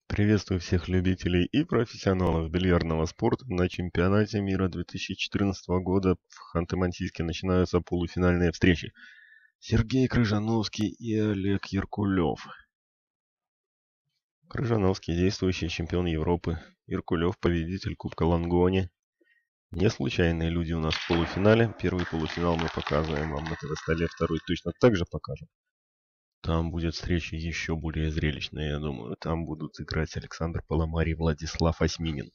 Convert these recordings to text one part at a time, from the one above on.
Приветствую всех любителей и профессионалов бильярдного спорта на чемпионате мира 2014 года в Ханты-Мансийске начинаются полуфинальные встречи. Сергей Крыжановский и Олег Яркулев. Крыжановский – действующий чемпион Европы. Яркулев – победитель Кубка Лангони. Не случайные люди у нас в полуфинале. Первый полуфинал мы показываем вам на ТВ-столе, второй точно так же покажем. Там будет встреча еще более зрелищная, я думаю. Там будут играть Александр Паламарий и Владислав Осьминин.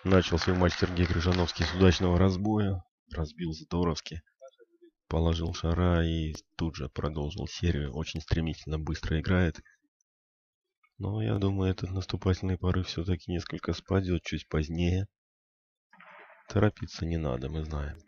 Начал свой матч Сергей Крыжановский с удачного разбоя. Разбил здоровски. Положил шара и тут же продолжил серию. Очень стремительно, быстро играет. Но я думаю, этот наступательный порыв все-таки несколько спадет чуть позднее. Торопиться не надо, мы знаем.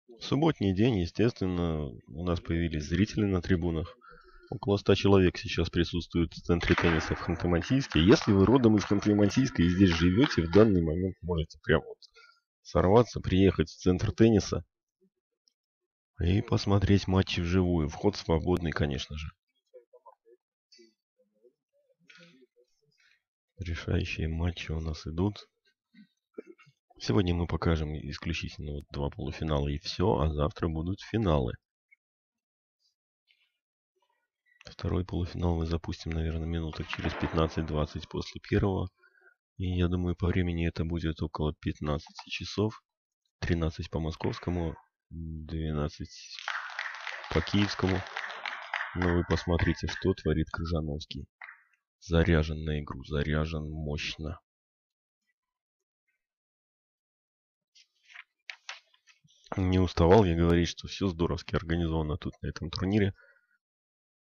В субботний день, естественно, у нас появились зрители на трибунах. Около 100 человек сейчас присутствуют в центре тенниса в Ханты-Мансийске. Если вы родом из Ханты-Мансийска и здесь живете, в данный момент можете прямо вот сорваться, приехать в центр тенниса и посмотреть матчи вживую. Вход свободный, конечно же. Решающие матчи у нас идут. Сегодня мы покажем исключительно вот 2 полуфинала и все, а завтра будут финалы. Второй полуфинал мы запустим, наверное, минуток через 15-20 после первого. И я думаю, по времени это будет около 15 часов. 13 по московскому, 12 по киевскому. Но вы посмотрите, что творит Крыжановский. Заряжен на игру, заряжен мощно. Не уставал я говорить, что все здоровски организовано тут на этом турнире.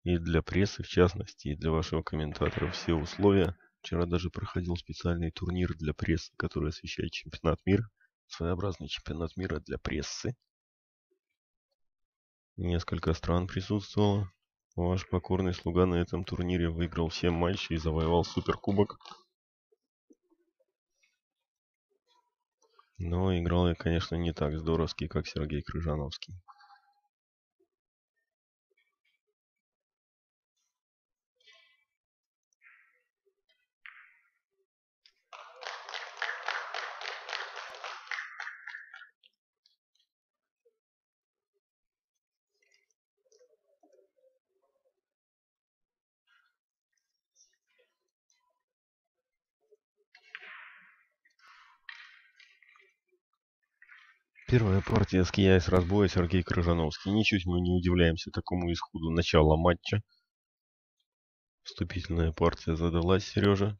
И для прессы, в частности, и для вашего комментатора все условия. Вчера даже проходил специальный турнир для прессы, который освещает чемпионат мира. Своеобразный чемпионат мира для прессы. Несколько стран присутствовало. Ваш покорный слуга на этом турнире выиграл все матчи и завоевал суперкубок. Но играл я, конечно, не так здоровски, как Сергей Крыжановский. Первая партия с кия с разбоя Сергей Крыжановский. Ничуть мы не удивляемся такому исходу начала матча. Вступительная партия задалась Сережа.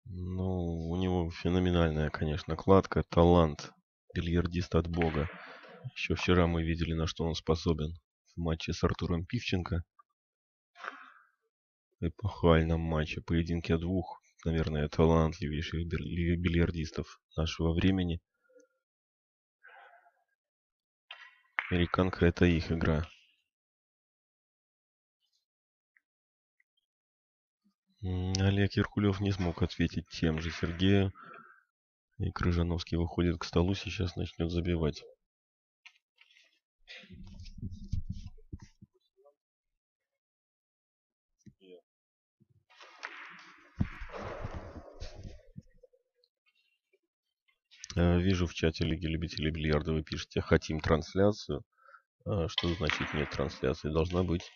Ну, у него феноменальная, конечно, кладка, талант, бильярдист от бога. Еще вчера мы видели, на что он способен в матче с Артуром Пивченко. Эпохальном матче, поединке двух, наверное, талантливейших бильярдистов нашего времени. Американка — это их игра. Олег Яркулев не смог ответить тем же Сергею. И Крыжановский выходит к столу, сейчас начнет забивать. Вижу в чате Лиги любителей бильярда вы пишете: хотим трансляцию. Что значит нет трансляции? Должна быть.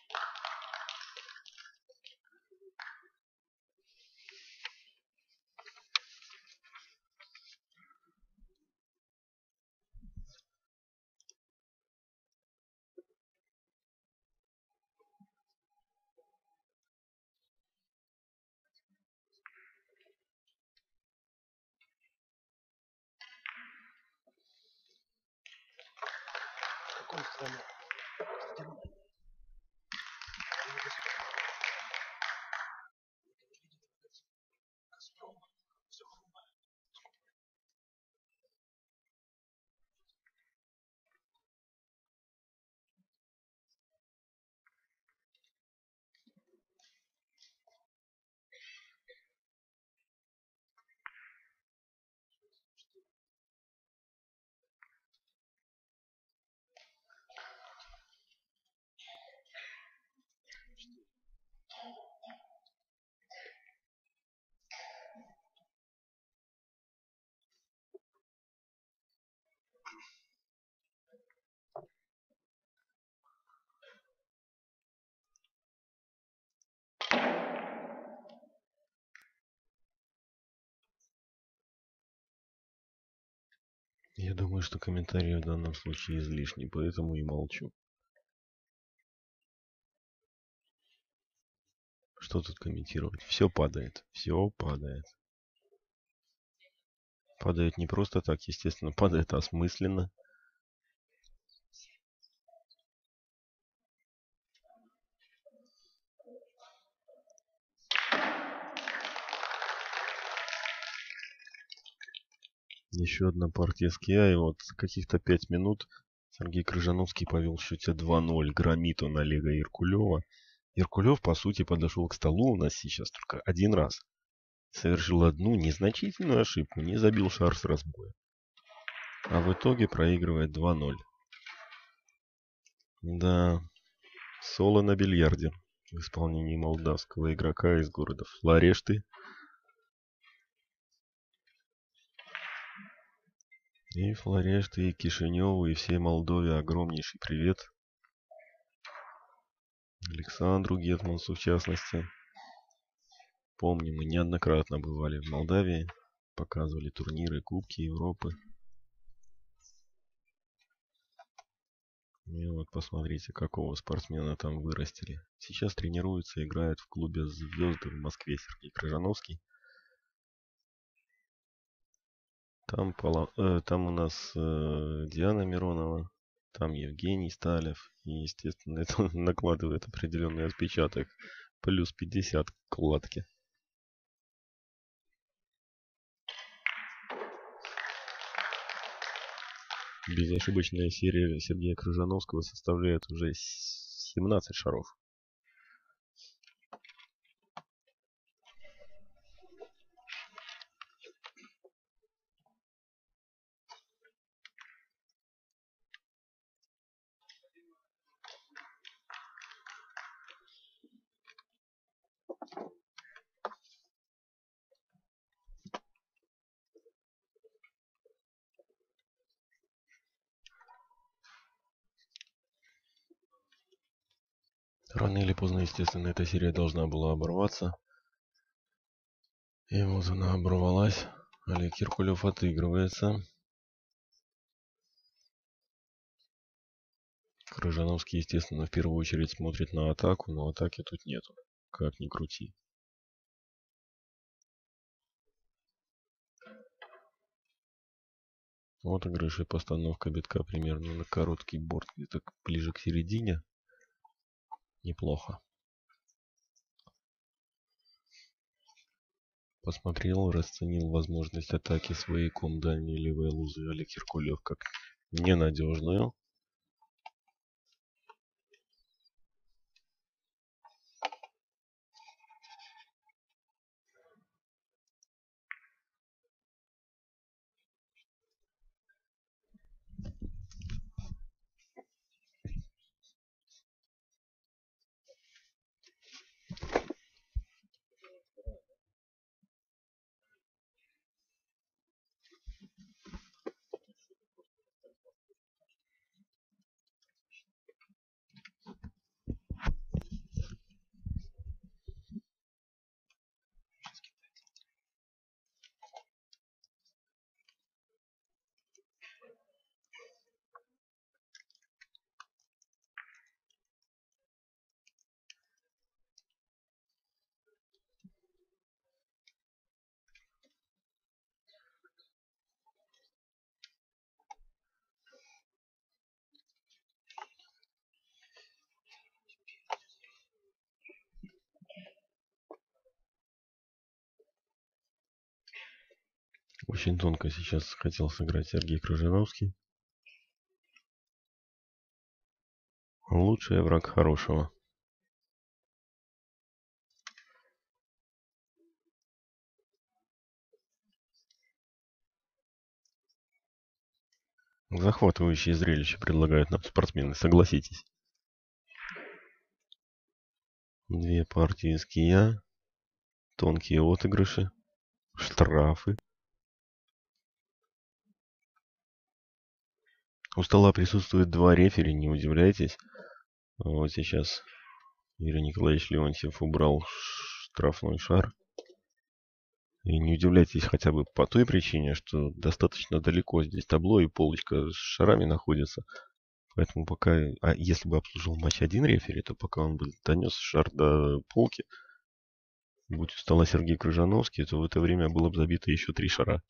Я думаю, что комментарии в данном случае излишни, поэтому и молчу. Что тут комментировать? Все падает. Все падает. Падает не просто так, естественно, падает осмысленно. Еще одна партия с Киа, и вот каких-то 5 минут Сергей Крыжановский повел в счете 2-0. Громит он Олега Иркулева. Иркулев, по сути, подошел к столу у нас сейчас только один раз. Совершил одну незначительную ошибку, не забил шар с разбоя. А в итоге проигрывает 2-0. Да, соло на бильярде в исполнении молдавского игрока из города Флорешты. И Флорешты, и Кишиневу, и всей Молдове огромнейший привет. Александру Гетмансу в частности. Помню, мы неоднократно бывали в Молдавии, показывали турниры, кубки Европы. И вот посмотрите, какого спортсмена там вырастили. Сейчас тренируется, играет в клубе «Звезды» в Москве Сергей Крыжановский. Там у нас Диана Миронова, там Евгений Сталев. И, естественно, это накладывает определенный отпечаток. Плюс 50 к кладке. Безошибочная серия Сергея Крыжановского составляет уже 17 шаров. Рано или поздно, естественно, эта серия должна была оборваться. И вот она оборвалась. Олег Киркулев отыгрывается. Крыжановский, естественно, в первую очередь смотрит на атаку, но атаки тут нету. Как ни крути. Вот игрыш и постановка битка примерно на короткий борт, где-то ближе к середине. Неплохо. Посмотрел, расценил возможность атаки свояком дальней левой лузы Олег Киркулев как ненадежную. Очень тонко сейчас хотел сыграть Сергей Крыжановский. Лучший враг хорошего. Захватывающее зрелище предлагают нам спортсмены, согласитесь. Две партии из Кия. Тонкие отыгрыши. Штрафы. У стола присутствует два рефери, не удивляйтесь. Вот сейчас Юрий Николаевич Леонтьев убрал штрафной шар. И не удивляйтесь хотя бы по той причине, что достаточно далеко здесь табло и полочка с шарами находится. Поэтому пока... А если бы обслужил матч один рефери, то пока он бы донес шар до полки, будь у стола Сергей Крыжановский, то в это время было бы забито еще 3 шара.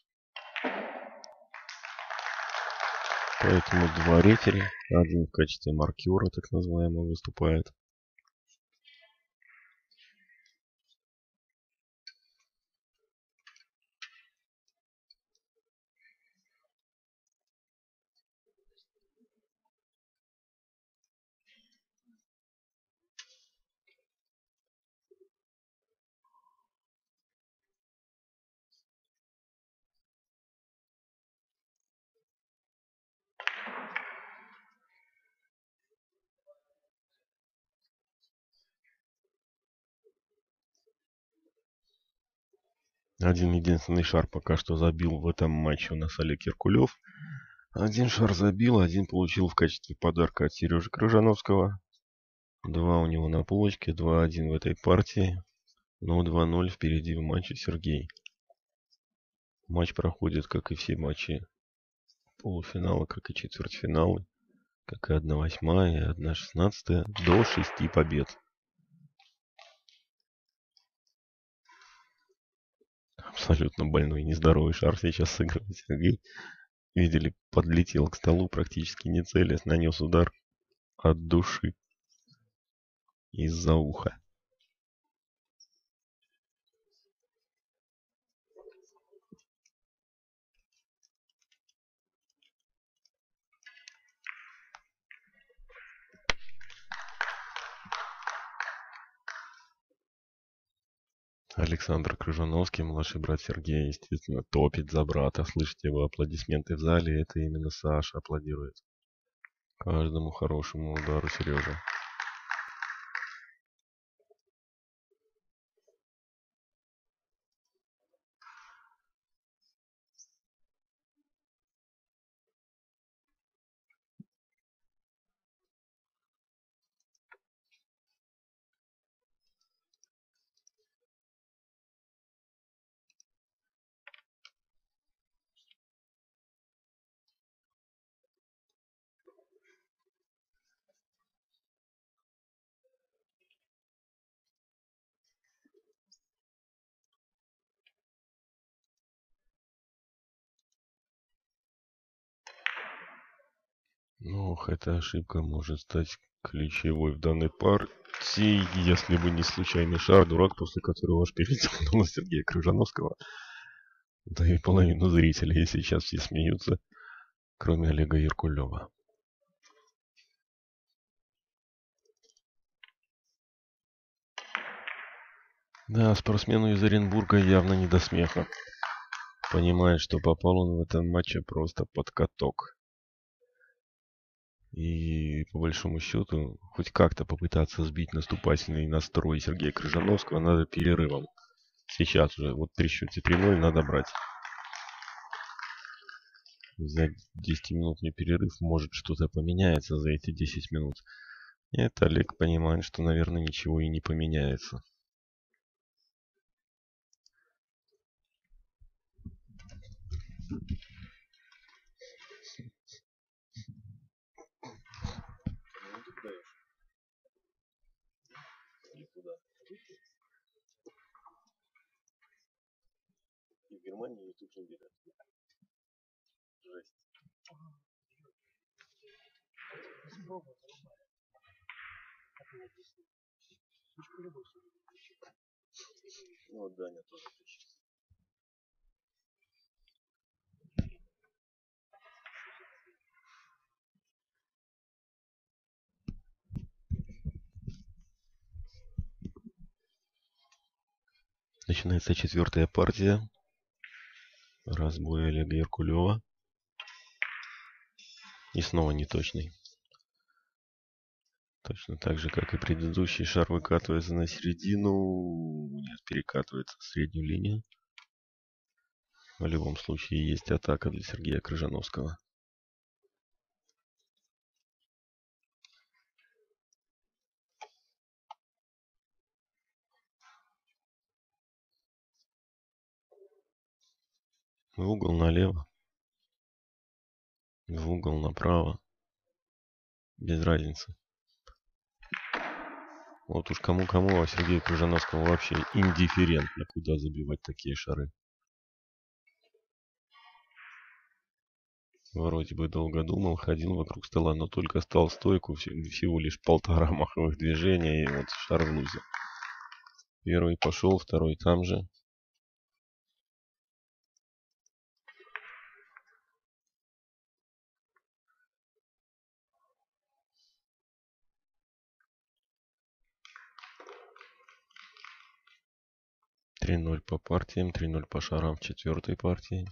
Поэтому 2 рефери, один в качестве маркера, так называемого, выступает. Один единственный шар пока что забил в этом матче у нас Олег Киркулев. Один шар забил, один получил в качестве подарка от Сережи Крыжановского. 2 у него на полочке, 2-1 в этой партии. Но 2-0 впереди в матче Сергей. Матч проходит, как и все матчи полуфинала, как и четвертьфиналы, как и 1/8 и 1/16, до 6 побед. Абсолютно больной, нездоровый шар сейчас сыгрывает Сергей. Видели, подлетел к столу, практически не целясь, нанес удар от души из-за уха. Александр Крыжановский, младший брат Сергея, естественно, топит за брата. Слышите его аплодисменты в зале. Это именно Саша аплодирует каждому хорошему удару Сережи. Ох, эта ошибка может стать ключевой в данной партии, если бы не случайный шар, дурак, после которого аж перетянуло Сергея Крыжановского. Да и половину зрителей сейчас все смеются, кроме Олега Яркулева. Да, спортсмену из Оренбурга явно не до смеха. Понимает, что попал он в этом матче просто под каток. И по большому счету, хоть как-то попытаться сбить наступательный настрой Сергея Крыжановского надо перерывом. Сейчас уже, вот при счете 3-0 надо брать. Взять 10-минутный перерыв, может что-то поменяется за эти 10 минут. Нет, Олег понимает, что, наверное, ничего и не поменяется. И в Германии, и тут же берет. Жесть. Ну вот Даня тоже тащит. Начинается 4-я партия. Разбой Олега Яркулева. И снова неточный. Точно так же, как и предыдущий, шар выкатывается на середину. Нет, перекатывается в среднюю линию. В любом случае есть атака для Сергея Крыжановского. В угол налево. В угол направо. Без разницы. Вот уж кому-кому, а Сергею Крыжановскому вообще индифферентно, куда забивать такие шары. Вроде бы долго думал, ходил вокруг стола, но только стал стойку, всего лишь 1,5 маховых движения, и вот шар в лузе. Первый пошел, второй там же. Три 0 по партиям, 3-0 по шарам в четвертой партии.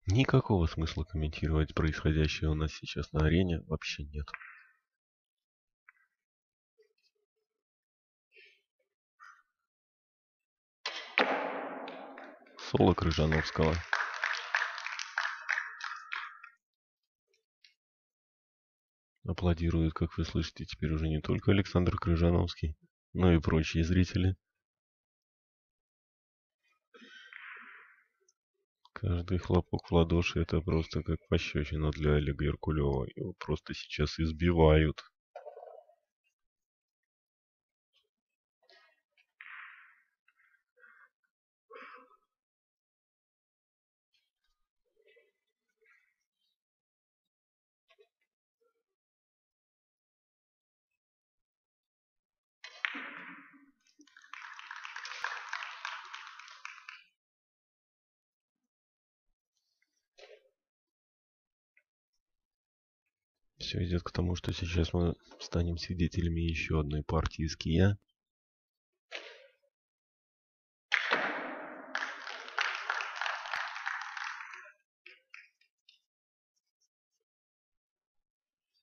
Никакого смысла комментировать происходящее у нас сейчас на арене вообще нет. Соло Крыжановского. Аплодирует, как вы слышите, теперь уже не только Александр Крыжановский, но и прочие зрители. Каждый хлопок в ладоши — это просто как пощечина для Олега Иркулева. Его просто сейчас избивают. Все идет к тому, что сейчас мы станем свидетелями еще одной партии ския.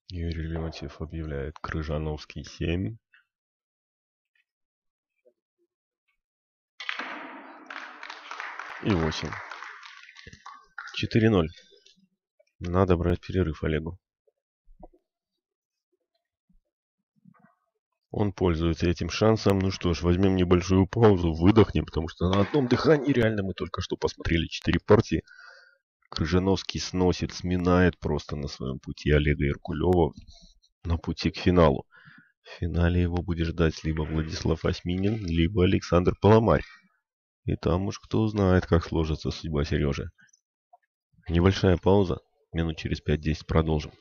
Юрий Леонтьев объявляет: Крыжановский 7. И 8. 4-0. Надо брать перерыв Олегу. Он пользуется этим шансом. Ну что ж, возьмем небольшую паузу, выдохнем, потому что на одном дыхании реально мы только что посмотрели 4 партии. Крыжановский сносит, сминает просто на своем пути Олега Иркулева на пути к финалу. В финале его будет ждать либо Владислав Осьминин, либо Александр Поломарь. И там уж кто узнает, как сложится судьба Сережи. Небольшая пауза. Минут через 5-10 продолжим.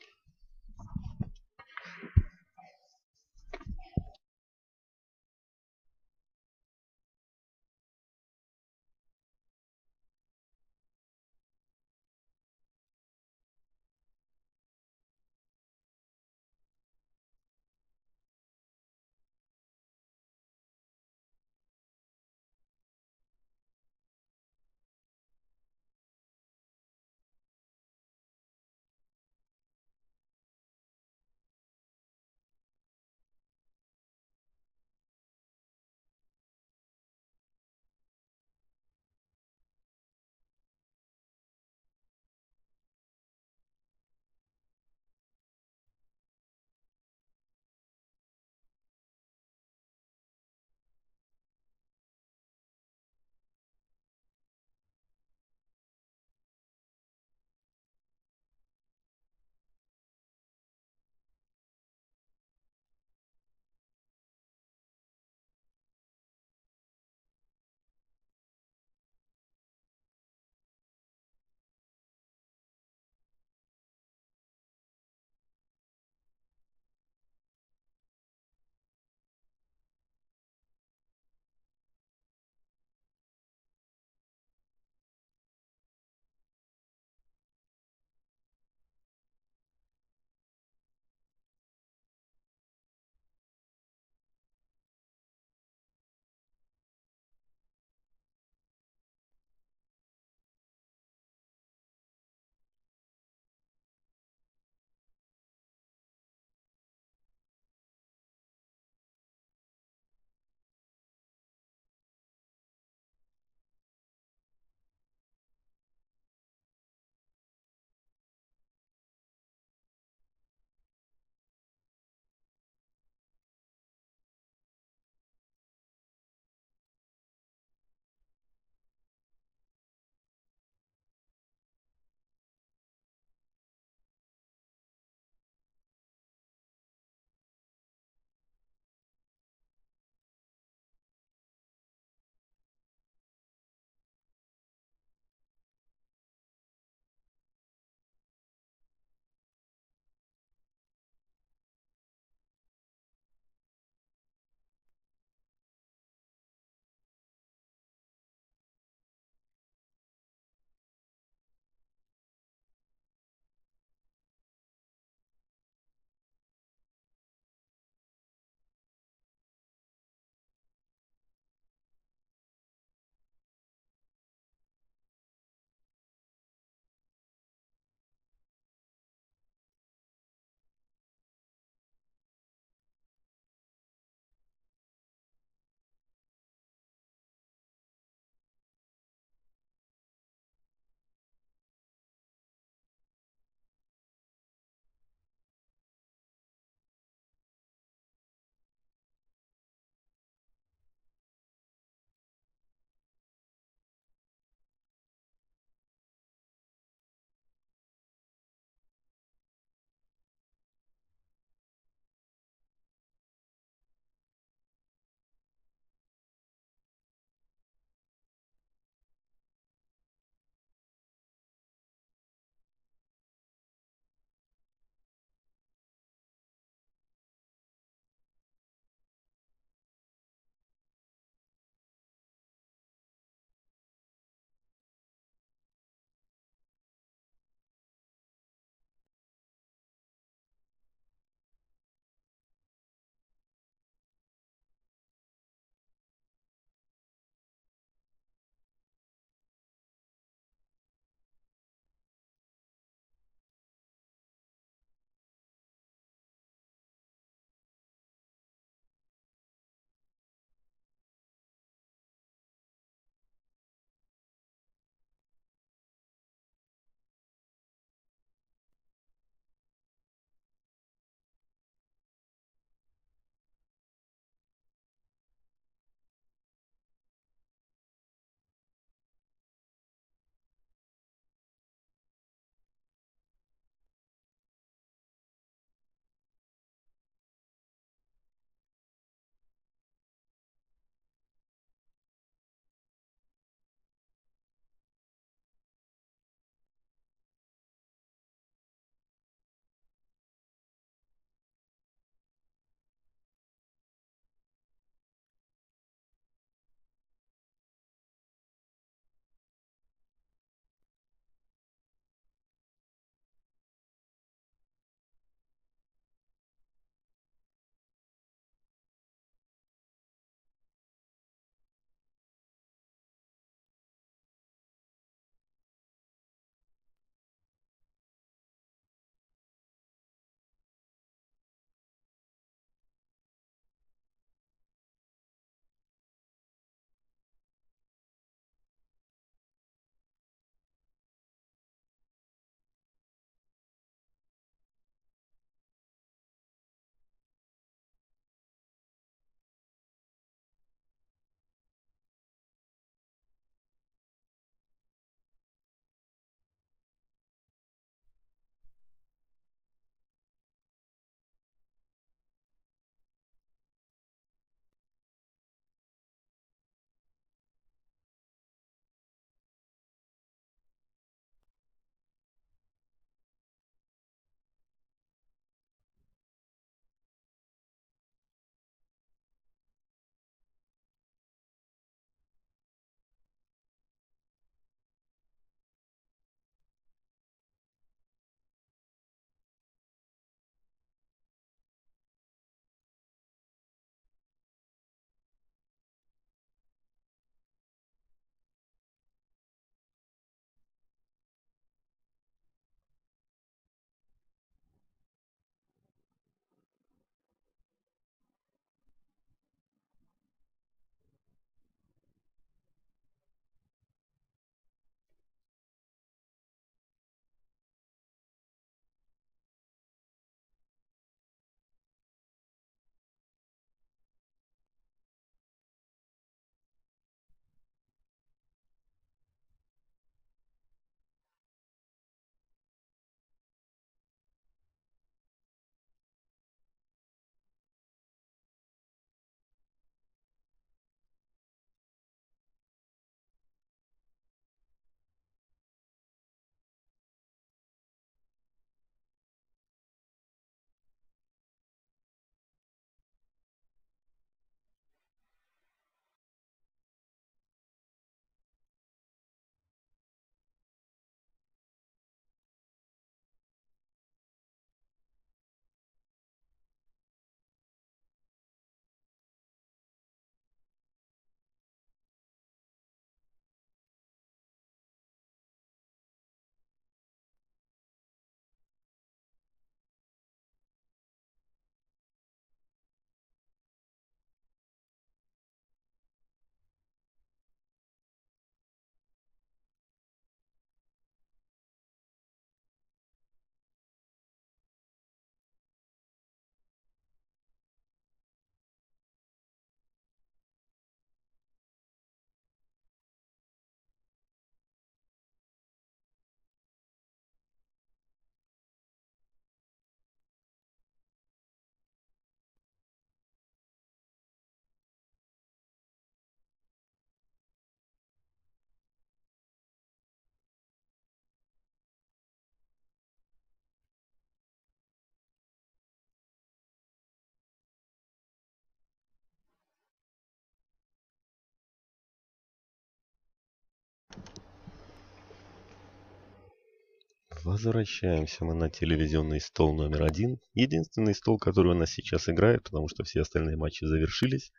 Возвращаемся мы на телевизионный стол номер один. Единственный стол, который у нас сейчас играет, потому что все остальные матчи завершились.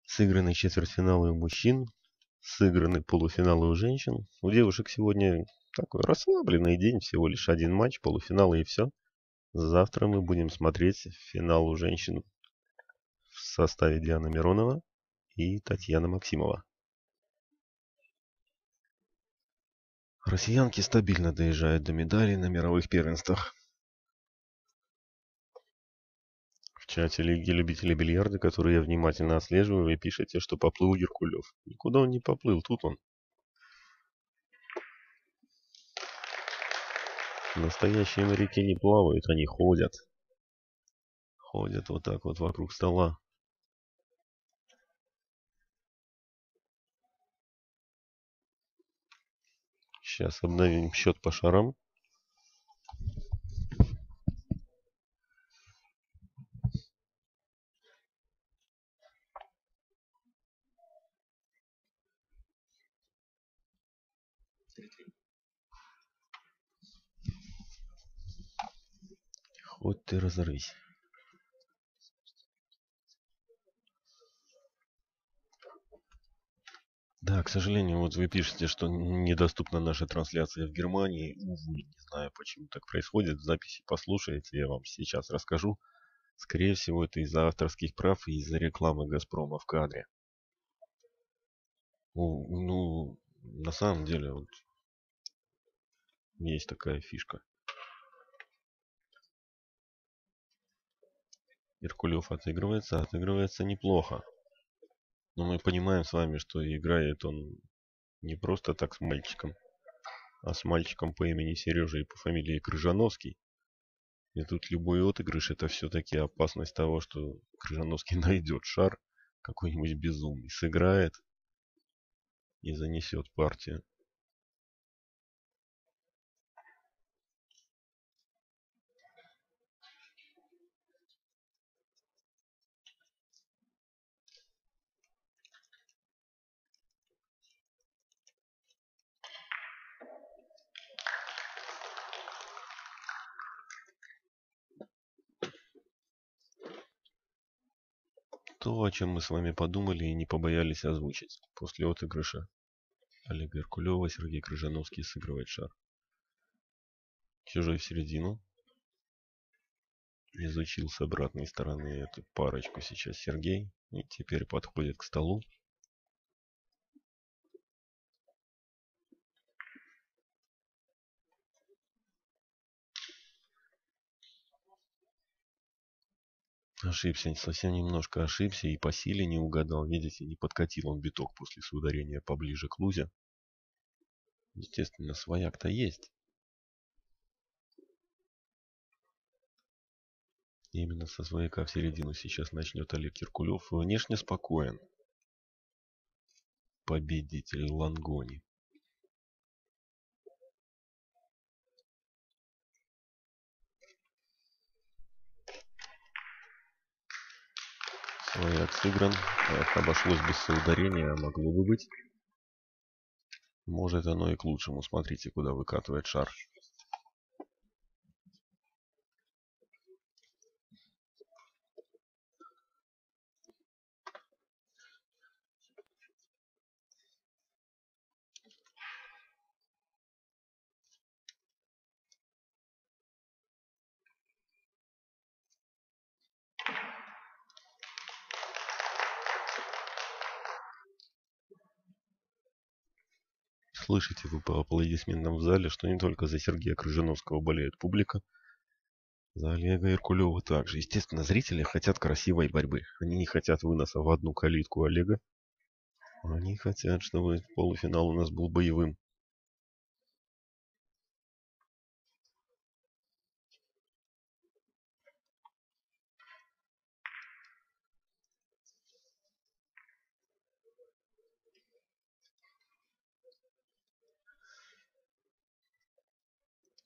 Сыграны четвертьфиналы у мужчин, сыграны полуфиналы у женщин. У девушек сегодня такой расслабленный день, всего лишь один матч, полуфиналы и все. Завтра мы будем смотреть финал у женщин в составе Дианы Миронова и Татьяна Максимова. Россиянки стабильно доезжают до медалей на мировых первенствах. В чате Лиги любителей бильярда, который я внимательно отслеживаю, вы пишете, что поплыл Геркулев. Никуда он не поплыл, тут он. Настоящие моряки не плавают, они ходят. Ходят вот так вот вокруг стола. Сейчас обновим счет по шарам. Хоть ты разорвись. Да, к сожалению, вот вы пишете, что недоступна наша трансляция в Германии. Увы, не знаю, почему так происходит. В записи послушаете, я вам сейчас расскажу. Скорее всего, это из-за авторских прав и из-за рекламы «Газпрома» в кадре. Ну, на самом деле, вот есть такая фишка. Геркулев отыгрывается неплохо. Но мы понимаем с вами, что играет он не просто так с мальчиком, а с мальчиком по имени Сережа и по фамилии Крыжановский. И тут любой отыгрыш — это все-таки опасность того, что Крыжановский найдет шар какой-нибудь безумный, сыграет и занесет партию. То, о чем мы с вами подумали и не побоялись озвучить. После отыгрыша Олега Геркулева Сергей Крыжановский сыгрывает шар. Чужой в середину. Изучил с обратной стороны эту парочку сейчас Сергей. И теперь подходит к столу. Ошибся, совсем немножко ошибся и по силе не угадал. Видите, не подкатил он биток после соударения поближе к лузе. Естественно, свояк-то есть. Именно со свояка в середину сейчас начнет Олег Киркулев. Внешне спокоен. Победитель Лангони. Свояк сыгран. Так, обошлось без соударения, а могло бы быть. Может, оно и к лучшему. Смотрите, куда выкатывает шар. Слышите вы по аплодисментам в зале, что не только за Сергея Крыжановского болеет публика, за Олега Иркулева также. Естественно, зрители хотят красивой борьбы. Они не хотят выноса в одну калитку Олега. Они хотят, чтобы полуфинал у нас был боевым.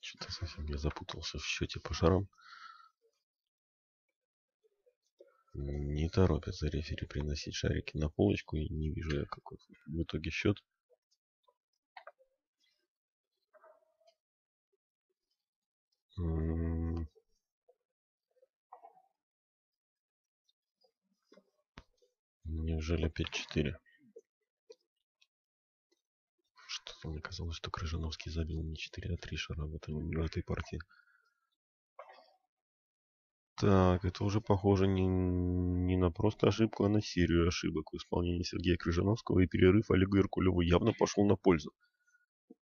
Что-то совсем я запутался в счете по шарам. Не торопятся рефери приносить шарики на полочку, и не вижу я какой в итоге счет. Неужели 5-4? Что-то мне казалось, что Крыжановский забил не 4, а 3 шара в этой партии. Так, это уже похоже не на просто ошибку, а на серию ошибок в исполнении Сергея Крыжановского, и перерыв Олегу Иркулеву явно пошел на пользу.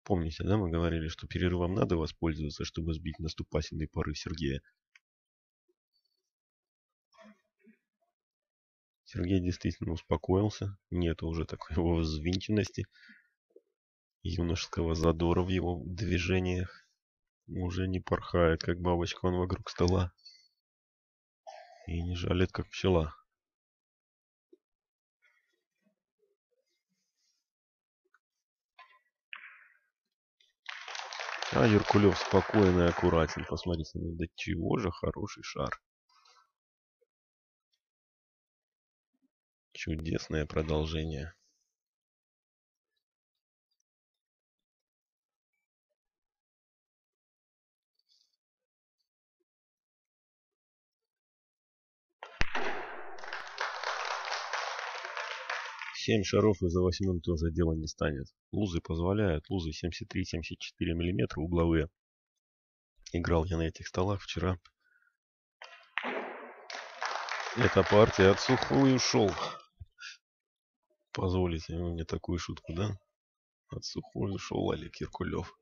Помните, да, мы говорили, что перерывом надо воспользоваться, чтобы сбить наступательный порыв Сергея. Сергей действительно успокоился, нет уже такой его взвинченности, юношеского задора в его движениях. Уже не порхает, как бабочка, он вокруг стола. И не жалит, как пчела. А Еркулев спокойный и аккуратен. Посмотрите, ну до чего же хороший шар. Чудесное продолжение. Семь шаров и за восьмым тоже дело не станет. Лузы позволяют. Лузы 73-74 мм угловые. Играл я на этих столах вчера. Эта партия от сухую шел. Позволите мне такую шутку, да? От сухую шел Олег Еркулев.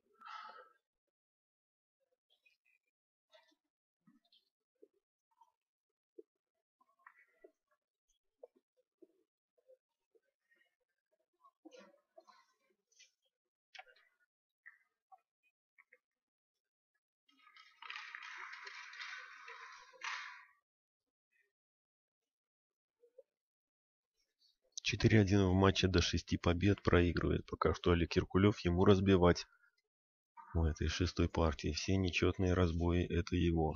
Четыре 1 в матче до 6 побед проигрывает. Пока что Олег Еркулев, ему разбивать в этой шестой партии. Все нечетные разбои — это его.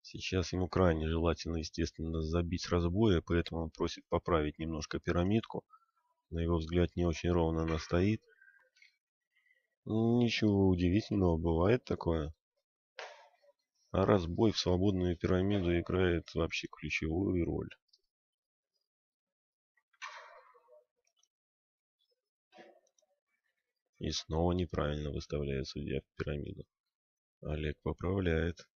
Сейчас ему крайне желательно, естественно, забить с разбоя, поэтому он просит поправить немножко пирамидку. На его взгляд, не очень ровно она стоит. Ничего удивительного, бывает такое. А разбой в свободную пирамиду играет вообще ключевую роль. И снова неправильно выставляет судья пирамиду. Олег поправляет.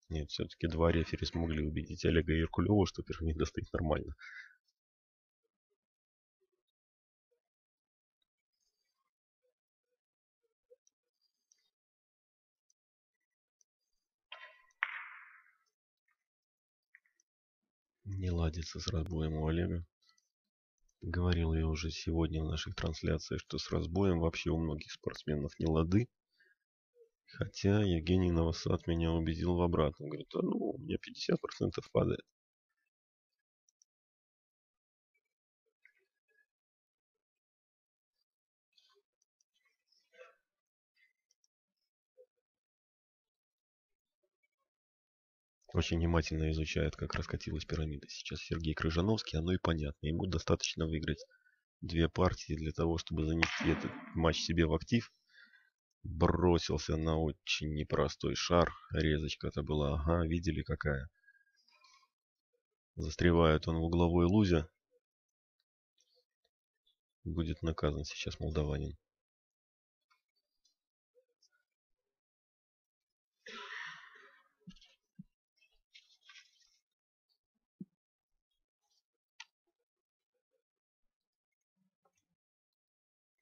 Нет, все-таки два рефери смогли убедить Олега Еркулева, что пирамида стоит нормально. Не ладится с разбоем у Олега. Говорил я уже сегодня в наших трансляциях, что с разбоем вообще у многих спортсменов не лады. Хотя Евгений Новосад меня убедил в обратном. Говорит, а ну, у меня 50% падает. Очень внимательно изучает, как раскатилась пирамида сейчас Сергей Крыжановский. Оно и понятно. Ему достаточно выиграть две партии для того, чтобы занести этот матч себе в актив. Бросился на очень непростой шар. Резочка-то была. Ага, видели какая. Застревает он в угловой лузе. Будет наказан сейчас молдаванин.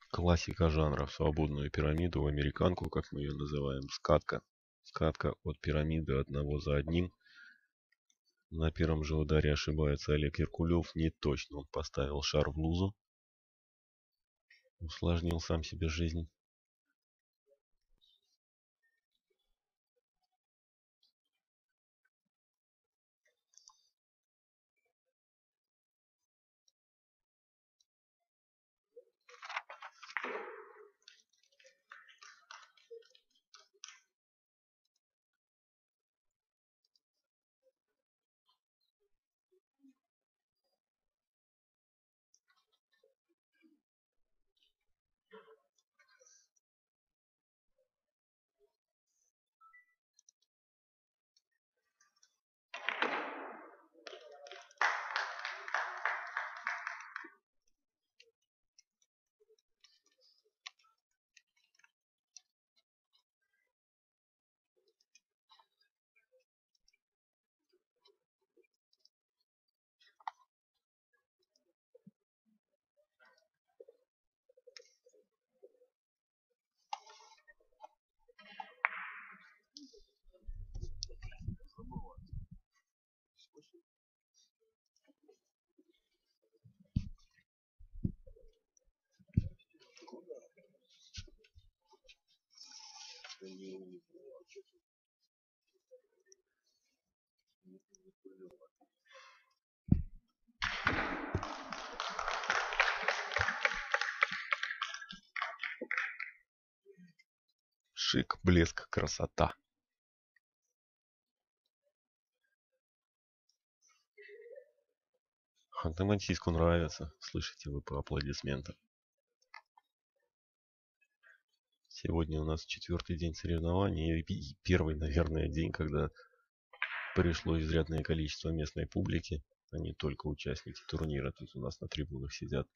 Классика жанра в свободную пирамиду, в американку, как мы ее называем, скатка. Скатка от пирамиды одного за одним. На первом же ударе ошибается Олег Еркулев. Не точно он поставил шар в лузу. Усложнил сам себе жизнь. Шик, блеск, красота. Ханты-Мансийску нравится. Слышите вы по аплодисментам. Сегодня у нас 4-й день соревнований и первый, наверное, день, когда пришло изрядное количество местной публики, а не только участники турнира. Тут у нас на трибунах сидят.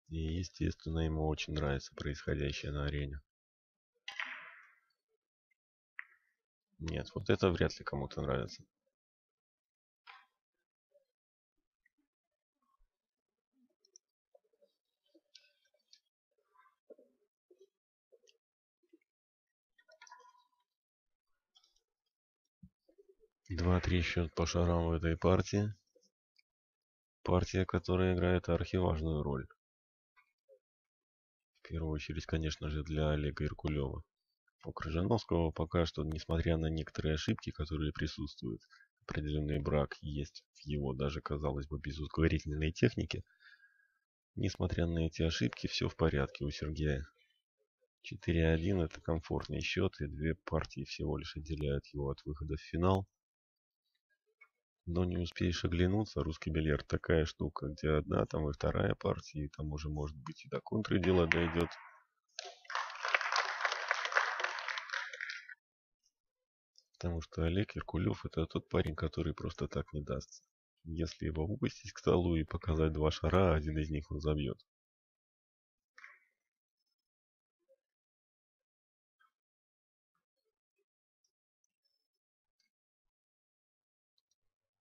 И, естественно, ему очень нравится происходящее на арене. Нет, вот это вряд ли кому-то нравится. Два-три счет по шарам в этой партии. Партия, которая играет архиважную роль. В первую очередь, конечно же, для Олега Иркулева. У Крыжановского пока что, несмотря на некоторые ошибки, которые присутствуют, определенный брак есть в его даже, казалось бы, безукоризненной технике. Несмотря на эти ошибки, все в порядке у Сергея. 4-1 это комфортный счет, и две партии всего лишь отделяют его от выхода в финал. Но не успеешь оглянуться, русский бильярд такая штука, где одна, там и вторая партия, и там уже может быть и до контры дело дойдет. Потому что Олег Иркулев это тот парень, который просто так не дастся. Если его выпустить к столу и показать два шара, один из них он забьет.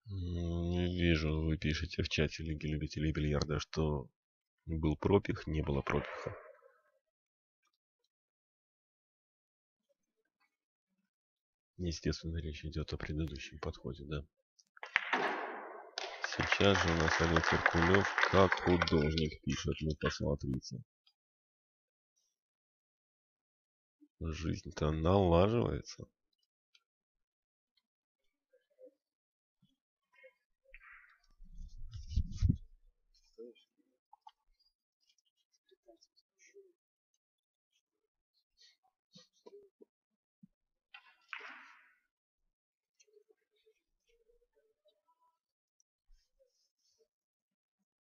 Не вижу, вы пишете в чате Лиги любителей бильярда, что был пропих, не было пропиха. Естественно, речь идет о предыдущем подходе, да. Сейчас же у нас Олег Иркулев как художник пишет, ну посмотрите. Жизнь-то налаживается.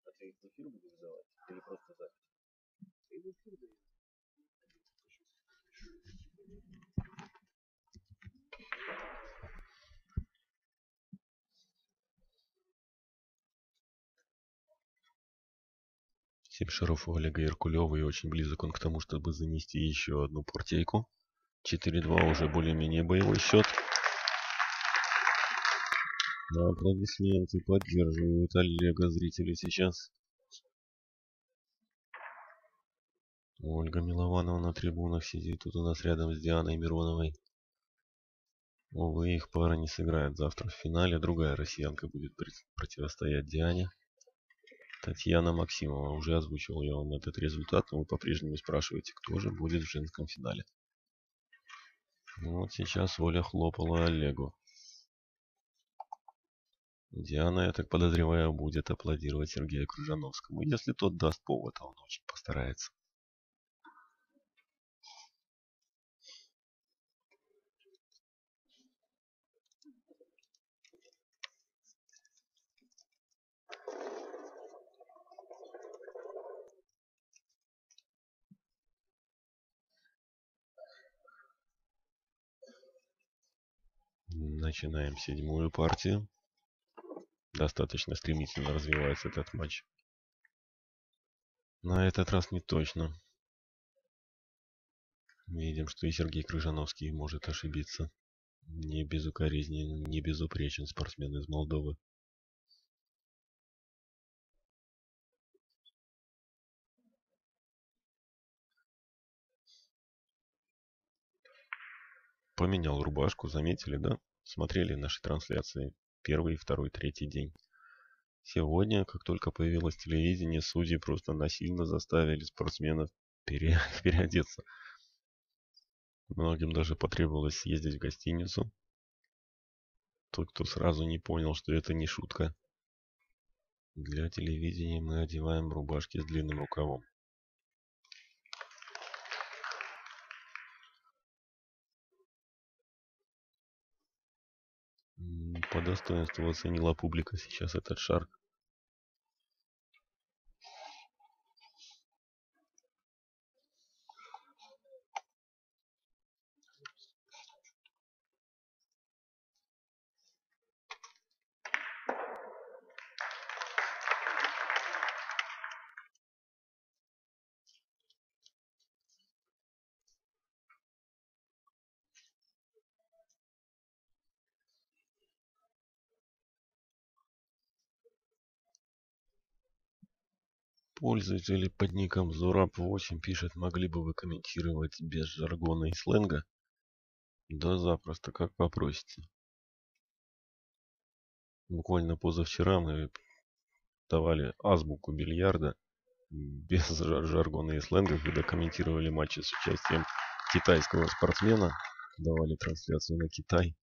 А ты их в эфир будешь давать? Или просто запись? Семь шаров у Олега Иркулева, и очень близок он к тому, чтобы занести еще одну партийку. 4-2 уже более-менее боевой счет. На аплодисменты поддерживают Олега зрители сейчас. Ольга Милованова на трибунах сидит тут у нас рядом с Дианой Мироновой. Увы, их пара не сыграет завтра в финале. Другая россиянка будет противостоять Диане. Татьяна Максимова. Уже озвучивал я вам этот результат, но вы по-прежнему спрашиваете, кто же будет в женском финале. Вот сейчас Оля хлопала Олегу. Диана, я так подозреваю, будет аплодировать Сергею Крыжановскому. Если тот даст повод, а он очень постарается. Начинаем седьмую партию. Достаточно стремительно развивается этот матч. На этот раз не точно. Видим, что и Сергей Крыжановский может ошибиться. Не безукоризнен, не безупречен спортсмен из Молдовы. Поменял рубашку, заметили, да? Смотрели наши трансляции. Первый, второй, третий день. Сегодня, как только появилось телевидение, судьи просто насильно заставили спортсменов переодеться. Многим даже потребовалось съездить в гостиницу. Тот, кто сразу не понял, что это не шутка. Для телевидения мы одеваем рубашки с длинным рукавом. По достоинству оценила публика сейчас этот шар. Пользователи под ником Zurab8 пишет: могли бы вы комментировать без жаргона и сленга? Да запросто, как попросите. Буквально позавчера мы давали азбуку бильярда без жаргона и сленга, когда комментировали матчи с участием китайского спортсмена, давали трансляцию на Китай.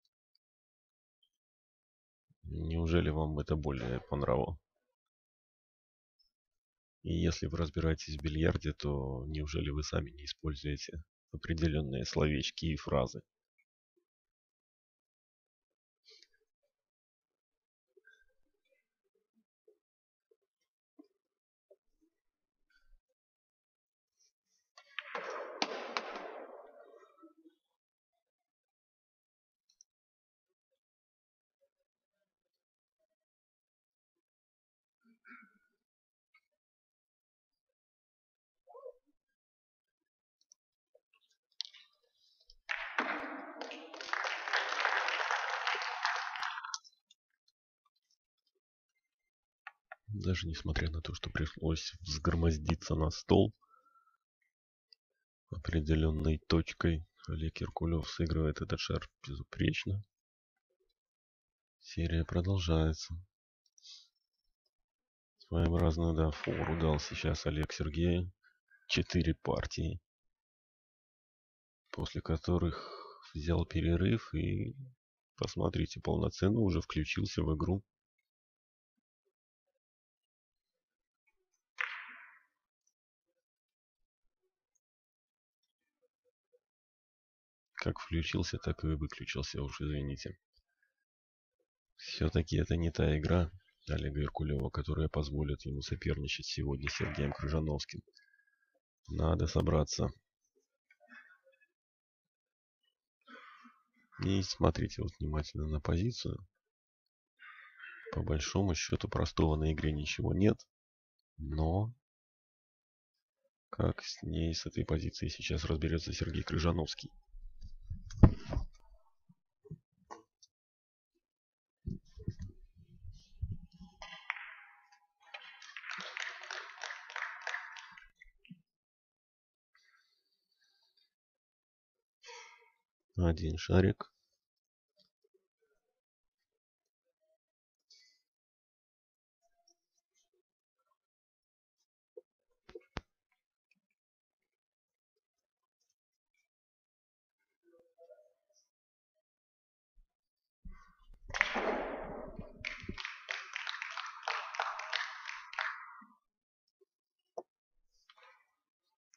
Неужели вам это более понравилось? И если вы разбираетесь в бильярде, то неужели вы сами не используете определенные словечки и фразы? Даже несмотря на то, что пришлось взгромоздиться на стол определенной точкой, Олег Киркулев сыгрывает этот шар безупречно. Серия продолжается. Своеобразную, да, фору дал сейчас Олег Сергею. 4 партии, после которых взял перерыв и, посмотрите, полноценно уже включился в игру. Как включился, так и выключился, уж извините. Все-таки это не та игра Олега Иркулева, которая позволит ему соперничать сегодня с Сергеем Крыжановским. Надо собраться. И смотрите вот внимательно на позицию. По большому счету простого на игре ничего нет. Но как с ней, с этой позиции сейчас разберется Сергей Крыжановский. Один шарик.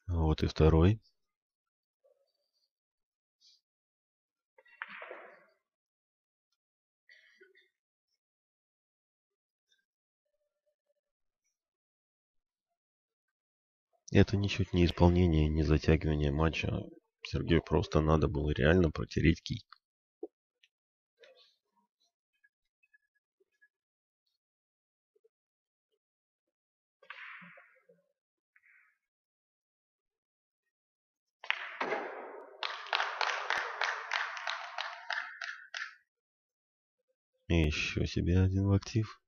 Вот и второй. Это ничуть не исполнение, не затягивание матча. Сергею просто надо было реально протереть кий. И еще себе один в актив.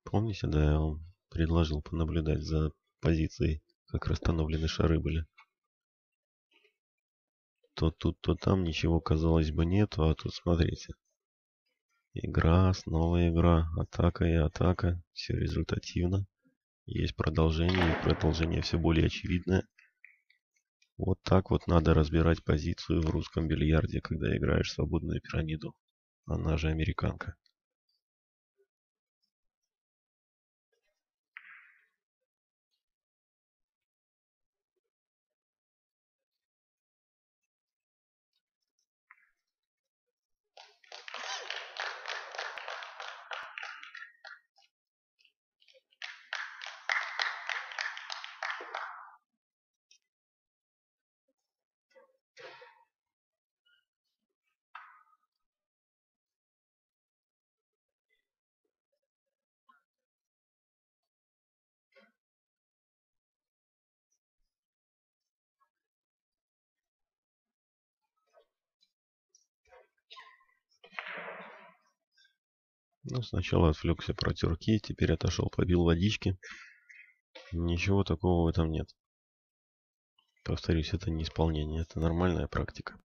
Помните, да, я вам предложил понаблюдать за позицией, как расстановлены шары были. То тут, то там ничего, казалось бы, нету, а тут смотрите. Игра, снова игра, атака и атака. Все результативно. Есть продолжение, и продолжение все более очевидное. Вот так вот надо разбирать позицию в русском бильярде, когда играешь свободную пирамиду. Она же американка. Ну, сначала отвлекся, протер кисть, теперь отошел, побил водички. Ничего такого в этом нет. Повторюсь, это не исполнение, это нормальная практика.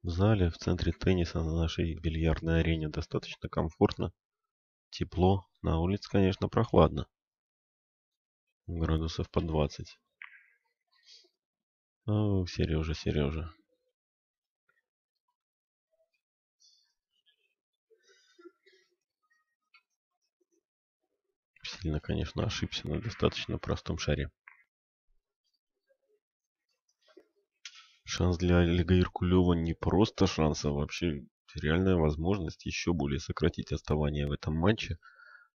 В зале, в центре тенниса на нашей бильярдной арене достаточно комфортно, тепло. На улице, конечно, прохладно. Градусов по 20. О, Сережа, Сережа. Сильно, конечно, ошибся на достаточно простом шаре. Шанс для Олега Иркулева не просто шанс, а вообще реальная возможность еще более сократить отставание в этом матче.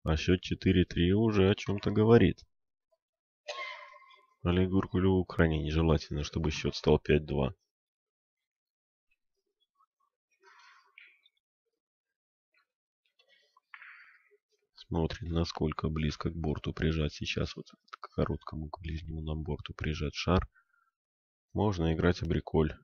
А счет 4-3 уже о чем-то говорит. Олегу Иркулеву крайне нежелательно, чтобы счет стал 5-2. Смотрим, насколько близко к борту прижать сейчас. Вот к короткому, к ближнему нам борту прижать шар. Можно играть абриколь.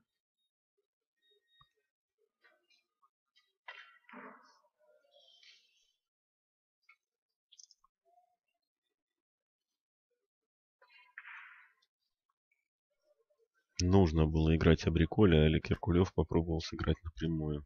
Нужно было играть абриколь, а Олег Иркулев попробовал сыграть напрямую.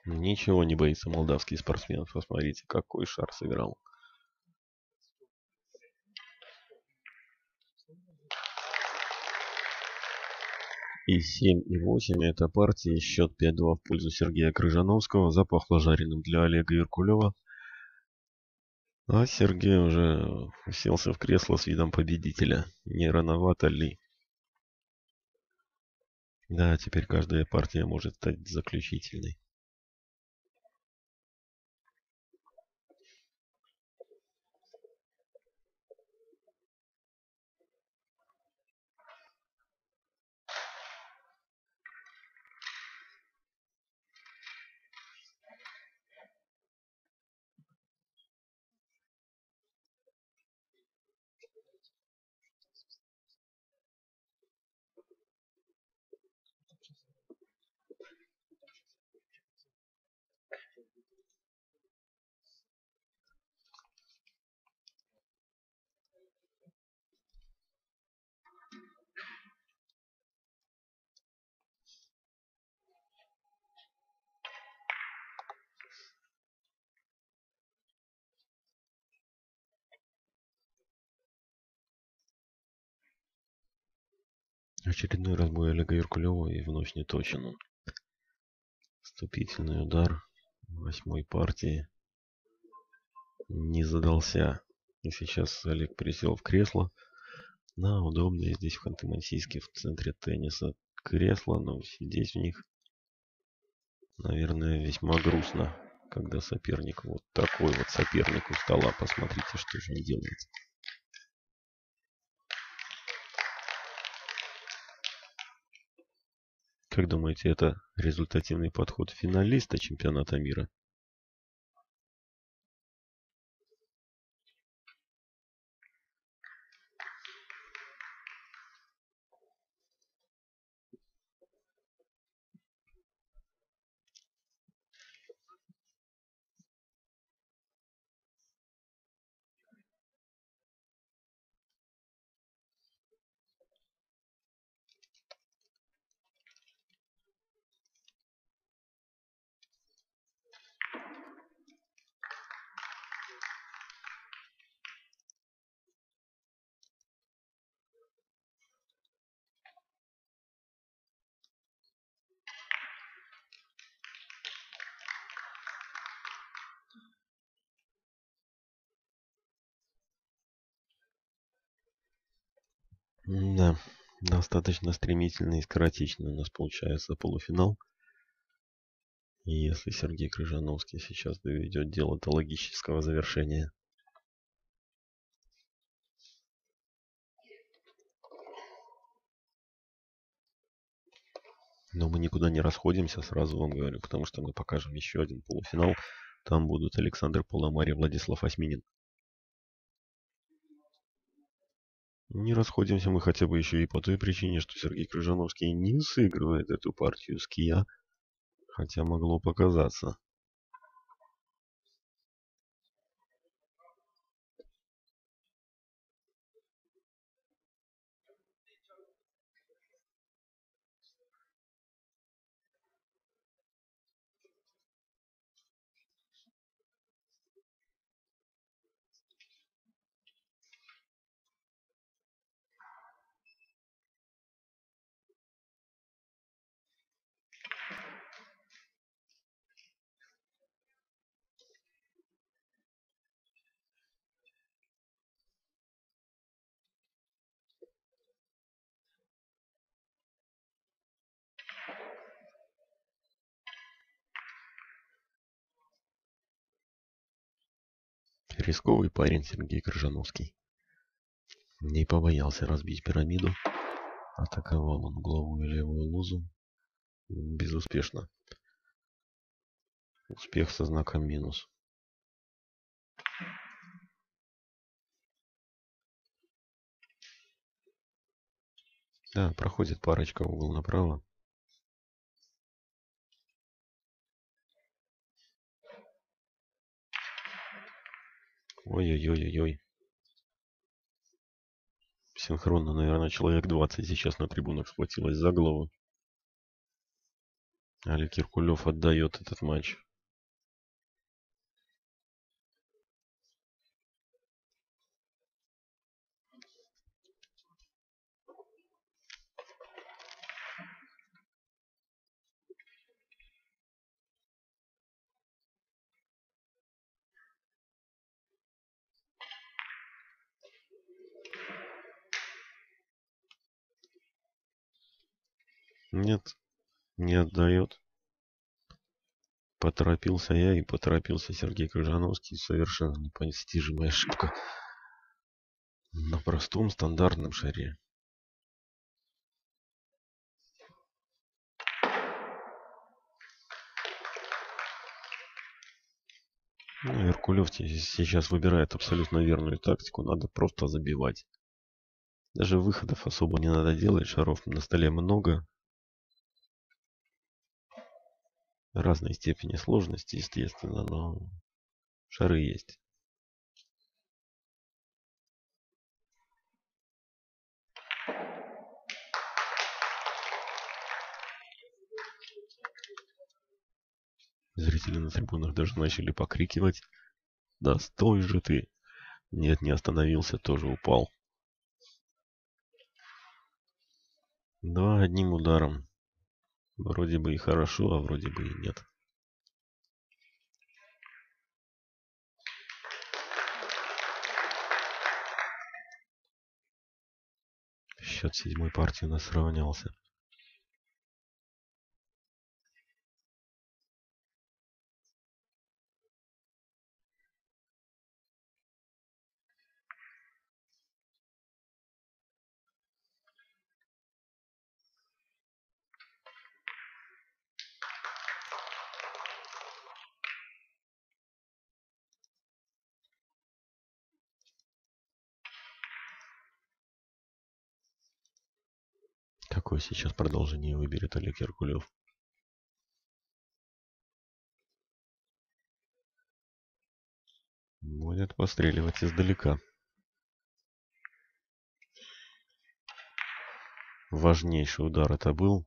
Ничего не боится молдавский спортсмен. Посмотрите, какой шар сыграл. И 7, и 8 это партии. Счет 5-2 в пользу Сергея Крыжановского. Запахло жареным для Олега Иркулева. А Сергей уже уселся в кресло с видом победителя. Не рановато ли? Да, теперь каждая партия может стать заключительной. Очередной разбой Олега Иркулева и вновь не точен он. Вступительный удар 8-й партии не задался. И сейчас Олег присел в кресло на удобное здесь в Ханты-Мансийске в центре тенниса кресло, но сидеть в них, наверное, весьма грустно, когда соперник, вот такой вот соперник у стола. Посмотрите, что же он делает. Как думаете, это результативный подход финалиста чемпионата мира? Да, достаточно стремительно и скоротечно у нас получается полуфинал. И если Сергей Крыжановский сейчас доведет дело до логического завершения. Но мы никуда не расходимся, сразу вам говорю, потому что мы покажем еще один полуфинал. Там будут Александр Поломарь и Владислав Осьминин. Не расходимся мы хотя бы еще и по той причине, что Сергей Крыжановский не сыгрывает эту партию с Кия, хотя могло показаться. Рисковый парень Сергей Крыжановский. Не побоялся разбить пирамиду. Атаковал он угловую левую лузу. Безуспешно. Успех со знаком минус. Да, проходит парочка в угол направо. Ой-ой-ой-ой-ой. Синхронно, наверное, человек 20 сейчас на трибунах схватилось за голову. Олег Иркулев отдает этот матч. Нет, не отдает. Поторопился я и поторопился Сергей Крыжановский. Совершенно непостижимая ошибка на простом стандартном шаре. Ну, Иркулев сейчас выбирает абсолютно верную тактику. Надо просто забивать. Даже выходов особо не надо делать. Шаров на столе много. Разной степени сложности, естественно, но шары есть. Зрители на трибунах даже начали покрикивать. Да стой же ты! Нет, не остановился, тоже упал. Да, одним ударом. Вроде бы и хорошо, а вроде бы и нет. Счет седьмой партии у нас сравнялся. Какое сейчас продолжение выберет Олег Иркулев? Будет постреливать издалека. Важнейший удар это был.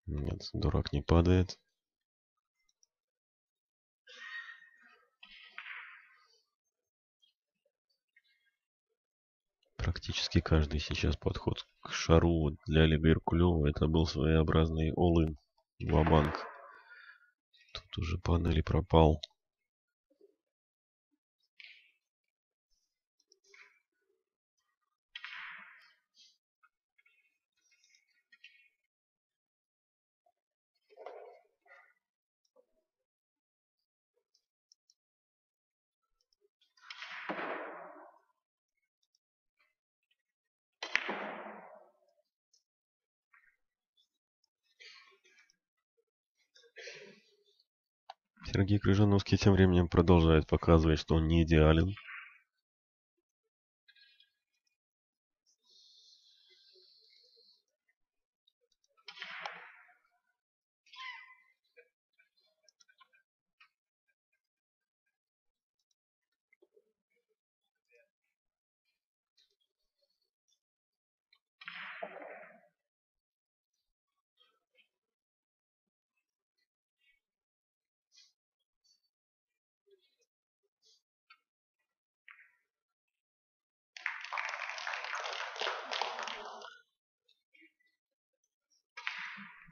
Нет, дурак не падает. Практически каждый сейчас подход к шару для Олега Иркулева это был своеобразный all-in. Ва-банк. Тут уже панели пропал. Сергей Крыжановский тем временем продолжает показывать, что он не идеален.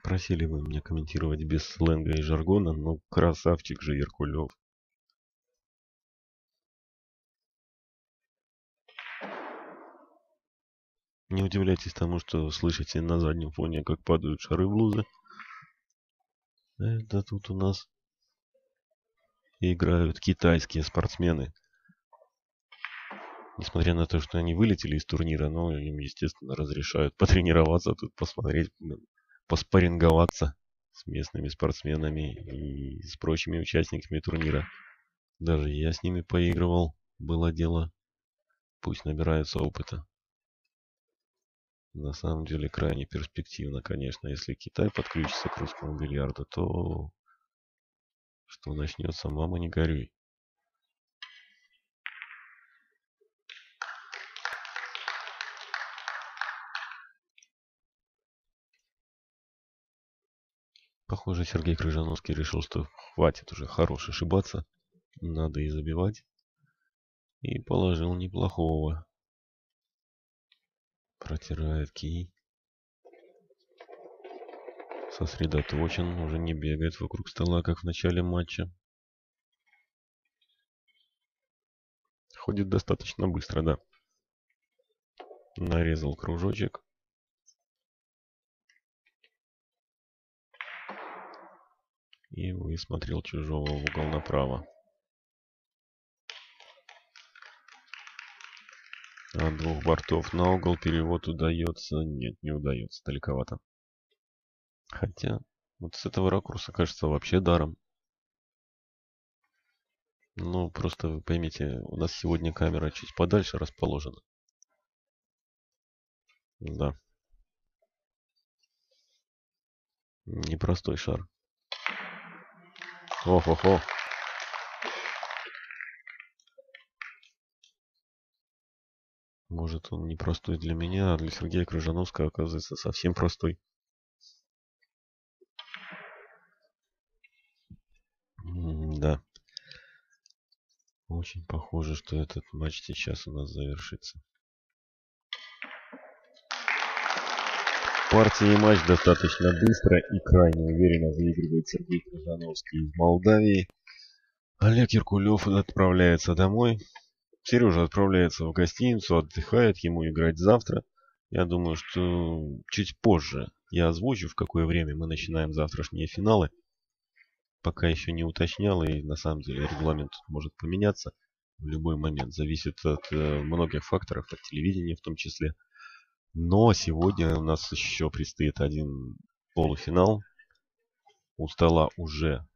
Просили вы меня комментировать без сленга и жаргона, но красавчик же Яркулев. Не удивляйтесь тому, что слышите на заднем фоне, как падают шары в лузы. Это тут у нас играют китайские спортсмены. Несмотря на то, что они вылетели из турнира, но им, естественно, разрешают потренироваться тут, посмотреть, поспарринговаться с местными спортсменами и с прочими участниками турнира. Даже я с ними поигрывал, было дело. Пусть набираются опыта. На самом деле крайне перспективно, конечно. Если Китай подключится к русскому бильярду, то что начнется, мама не горюй. Похоже, Сергей Крыжановский решил, что хватит уже хорош ошибаться. Надо и забивать. И положил неплохого. Протирает кий. Сосредоточен, уже не бегает вокруг стола, как в начале матча. Ходит достаточно быстро, да. Нарезал кружочек. И высмотрел чужого в угол направо. От двух бортов на угол перевод удается. Нет, не удается, далековато. Хотя, вот с этого ракурса кажется вообще даром. Ну, просто вы поймите, у нас сегодня камера чуть подальше расположена. Да. Непростой шар. Ох-ох-ох. Может, он непростой для меня, а для Сергея Крыжановского оказывается совсем простой. Да. Очень похоже, что этот матч сейчас у нас завершится. Партия и матч достаточно быстро и крайне уверенно выигрывает Сергей Крыжановский из Молдавии. Олег Яркулев отправляется домой. Сережа отправляется в гостиницу, отдыхает, ему играть завтра. Я думаю, что чуть позже я озвучу, в какое время мы начинаем завтрашние финалы. Пока еще не уточнял, и на самом деле регламент может поменяться в любой момент. Зависит от многих факторов, от телевидения в том числе. Но сегодня у нас еще предстоит один полуфинал. У стола уже